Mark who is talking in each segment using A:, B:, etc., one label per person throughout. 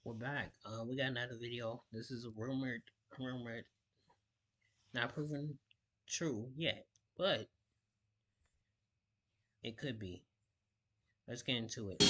A: We're back. We got another video. This is a rumored, not proven true yet, but it could be. Let's get into it.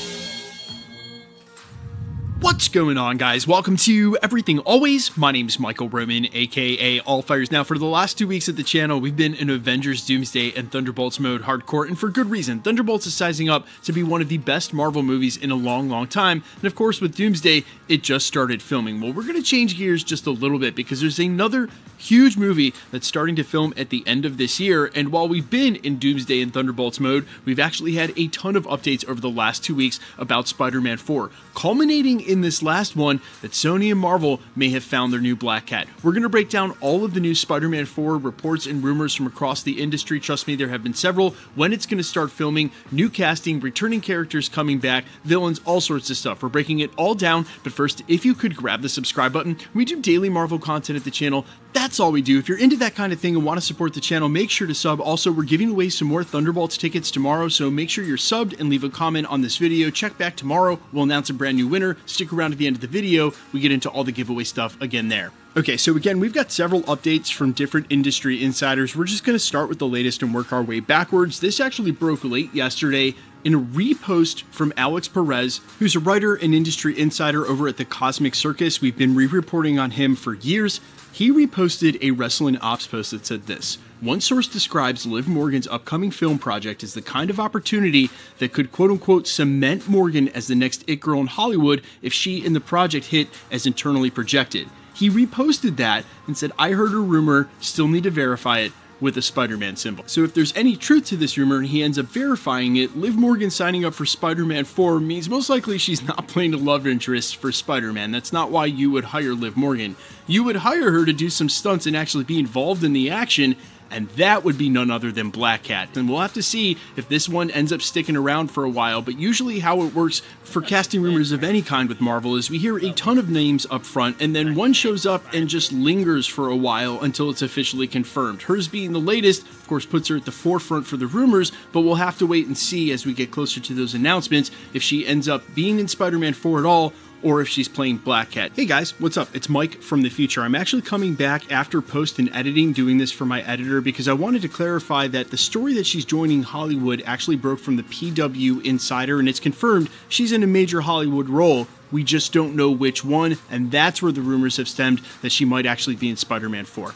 B: What's going on, guys? Welcome to Everything Always. My name's Michael Roman, aka Allfires. Now, for the last 2 weeks at the channel, we've been in Avengers, Doomsday, and Thunderbolts mode hardcore, and for good reason. Thunderbolts is sizing up to be one of the best Marvel movies in a long time, and of course, with Doomsday, it just started filming. Well, we're going to change gears just a little bit, because there's another huge movie that's starting to film at the end of this year, and while we've been in Doomsday and Thunderbolts mode, we've actually had a ton of updates over the last 2 weeks about Spider-Man 4, culminating in this last one that Sony and Marvel may have found their new Black Cat. We're going to break down all of the new Spider-Man 4 reports and rumors from across the industry. Trust me, there have been several. When it's going to start filming, new casting, returning characters coming back, villains, all sorts of stuff. We're breaking it all down, but first, if you could grab the subscribe button. We do daily Marvel content at the channel. That's all we do. If you're into that kind of thing and want to support the channel, make sure to sub. Also, we're giving away some more Thunderbolts tickets tomorrow, so make sure you're subbed and leave a comment on this video. Check back tomorrow. We'll announce a brand new winner. Stick around at the end of the video. We get into all the giveaway stuff again there. Okay, so again, we've got several updates from different industry insiders. We're just going to start with the latest and work our way backwards. This actually broke late yesterday in a repost from Alex Perez, who's a writer and industry insider over at the Cosmic Circus. We've been re-reporting on him for years. He reposted a Wrestling Ops post that said this: one source describes Liv Morgan's upcoming film project as the kind of opportunity that could quote-unquote cement Morgan as the next it girl in Hollywood if she and the project hit as internally projected. He reposted that and said, "I heard a rumor, still need to verify it," with a Spider-Man symbol. So if there's any truth to this rumor and he ends up verifying it, Liv Morgan signing up for Spider-Man 4 means most likely she's not playing a love interest for Spider-Man. That's not why you would hire Liv Morgan. You would hire her to do some stunts and actually be involved in the action, and that would be none other than Black Cat. And we'll have to see if this one ends up sticking around for a while, but usually how it works for casting rumors of any kind with Marvel is we hear a ton of names up front, and then one shows up and just lingers for a while until it's officially confirmed. Hers being the latest, of course, puts her at the forefront for the rumors, but we'll have to wait and see as we get closer to those announcements if she ends up being in Spider-Man 4 at all, or if she's playing Black Cat. Hey guys, what's up? It's Mike from the future. I'm actually coming back after post and editing, doing this for my editor, because I wanted to clarify that the story that she's joining Hollywood actually broke from the PW Insider, and it's confirmed she's in a major Hollywood role. We just don't know which one, and that's where the rumors have stemmed that she might actually be in Spider-Man 4.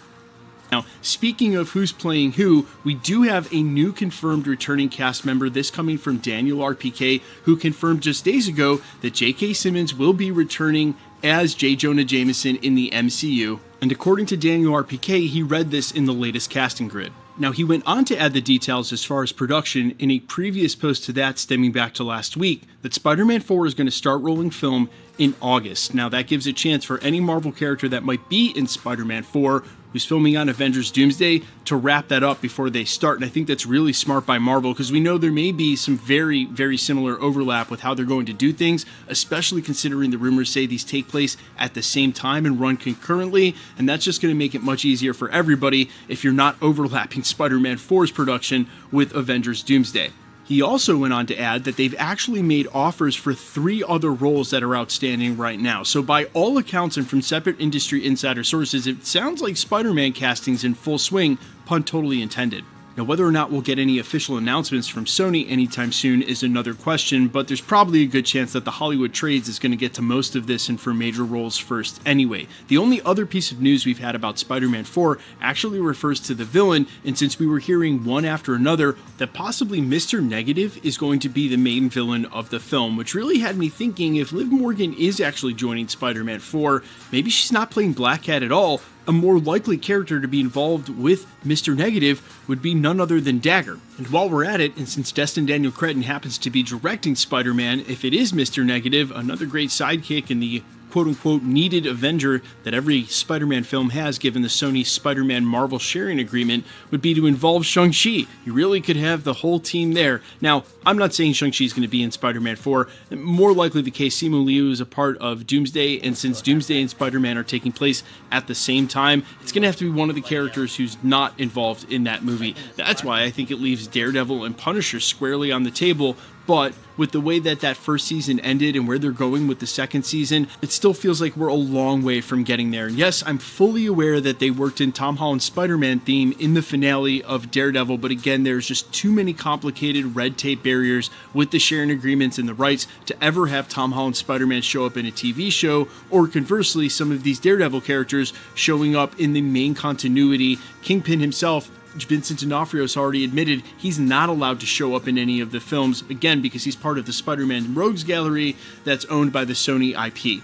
B: Now, speaking of who's playing who, we do have a new confirmed returning cast member, this coming from Daniel RPK, who confirmed just days ago that J.K. Simmons will be returning as J. Jonah Jameson in the MCU. And according to Daniel RPK, he read this in the latest casting grid. Now, he went on to add the details as far as production in a previous post to that stemming back to last week, that Spider-Man 4 is going to start rolling film in August. Now, that gives a chance for any Marvel character that might be in Spider-Man 4 who's filming on Avengers Doomsday to wrap that up before they start. And I think that's really smart by Marvel, because we know there may be some very similar overlap with how they're going to do things, especially considering the rumors say these take place at the same time and run concurrently. And that's just going to make it much easier for everybody if you're not overlapping Spider-Man 4's production with Avengers Doomsday. He also went on to add that they've actually made offers for 3 other roles that are outstanding right now. So by all accounts and from separate industry insider sources, it sounds like Spider-Man casting's in full swing, pun totally intended. Now, whether or not we'll get any official announcements from Sony anytime soon is another question, but there's probably a good chance that the Hollywood Trades is going to get to most of this and for major roles first anyway. The only other piece of news we've had about Spider-Man 4 actually refers to the villain, and since we were hearing one after another that possibly Mr. Negative is going to be the main villain of the film, which really had me thinking if Liv Morgan is actually joining Spider-Man 4, maybe she's not playing Black Cat at all. A more likely character to be involved with Mr. Negative would be none other than Dagger. And while we're at it, and since Destin Daniel Cretton happens to be directing Spider-Man, if it is Mr. Negative, another great sidekick in the quote-unquote needed Avenger that every Spider-Man film has given the Sony Spider-Man Marvel sharing agreement would be to involve Shang-Chi. You really could have the whole team there. Now, I'm not saying Shang-Chi is going to be in Spider-Man 4. More likely the case, Simu Liu is a part of Doomsday, and since Doomsday and Spider-Man are taking place at the same time, it's going to have to be one of the characters who's not involved in that movie. That's why I think it leaves Daredevil and Punisher squarely on the table, but with the way that that first season ended and where they're going with the second season, it still feels like we're a long way from getting there. And yes, I'm fully aware that they worked in Tom Holland's Spider-Man theme in the finale of Daredevil, but again, there's just too many complicated red tape barriers with the sharing agreements and the rights to ever have Tom Holland's Spider-Man show up in a TV show, or conversely, some of these Daredevil characters showing up in the main continuity. Kingpin himself, Vincent D'Onofrio's already admitted he's not allowed to show up in any of the films, again, because he's part of the Spider-Man Rogues Gallery that's owned by the Sony IP.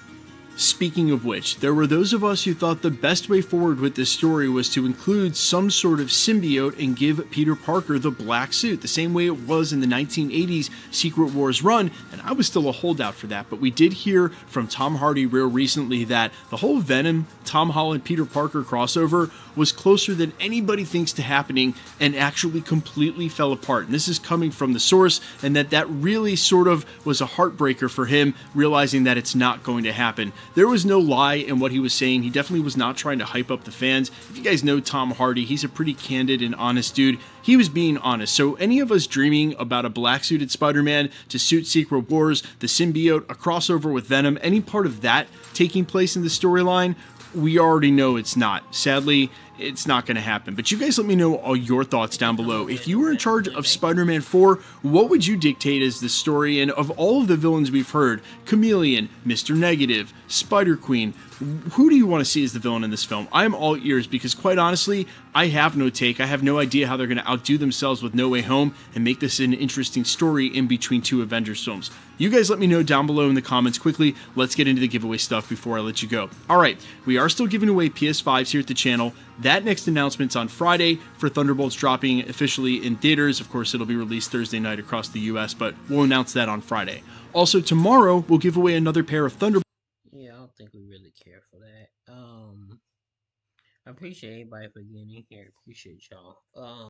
B: Speaking of which, there were those of us who thought the best way forward with this story was to include some sort of symbiote and give Peter Parker the black suit, the same way it was in the 1980s Secret Wars run, and I was still a holdout for that, but we did hear from Tom Hardy real recently that the whole Venom, Tom Holland, Peter Parker crossover was closer than anybody thinks to happening and actually completely fell apart. And this is coming from the source, and that really sort of was a heartbreaker for him, realizing that it's not going to happen. There was no lie in what he was saying. He definitely was not trying to hype up the fans. If you guys know Tom Hardy, he's a pretty candid and honest dude. He was being honest. So any of us dreaming about a black-suited Spider-Man to suit Secret Wars, the symbiote, a crossover with Venom, any part of that taking place in the storyline, we already know it's not. Sadly, it's not going to happen. But you guys let me know all your thoughts down below. If you were in charge of Spider-Man 4, what would you dictate as the story? And of all of the villains we've heard, Chameleon, Mr. Negative, Spider-Queen, who do you want to see as the villain in this film? I'm all ears because, quite honestly, I have no take. I have no idea how they're going to outdo themselves with No Way Home and make this an interesting story in between two Avengers films. You guys let me know down below in the comments quickly. Let's get into the giveaway stuff before I let you go. All right, we are still giving away PS5s here at the channel. That next announcement's on Friday for Thunderbolts dropping officially in theaters. Of course, it'll be released Thursday night across the US, but we'll announce that on Friday. Also, tomorrow, we'll give away another pair of Thunderbolts.
A: Yeah, I don't think we really care for that. I appreciate everybody for getting in here. Appreciate y'all.